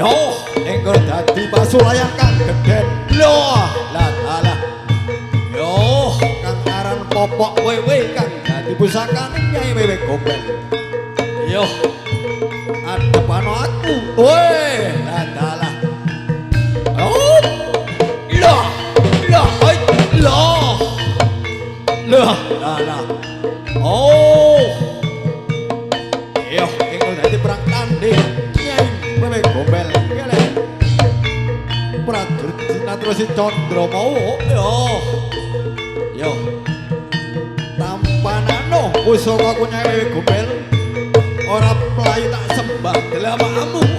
Yo, engko dadi pasulayang kang gedhen. Lho, lah alah. Yo, kang aran Popok Wewe kang dadi pusakane Nyai Wewe Gombel. Yo, adepano aku. Weh, lah alah. Oh, lah, lah, ai, lah. Lah, alah. Oh. Yo, engko dadi perang tanding Nyai Wewe Gombel. Kene. Prajurit Sinatrosi Candra mau. Yo. Tampanano pusaka Nyai Wewe Gombel ora playu tak sembah delamamu.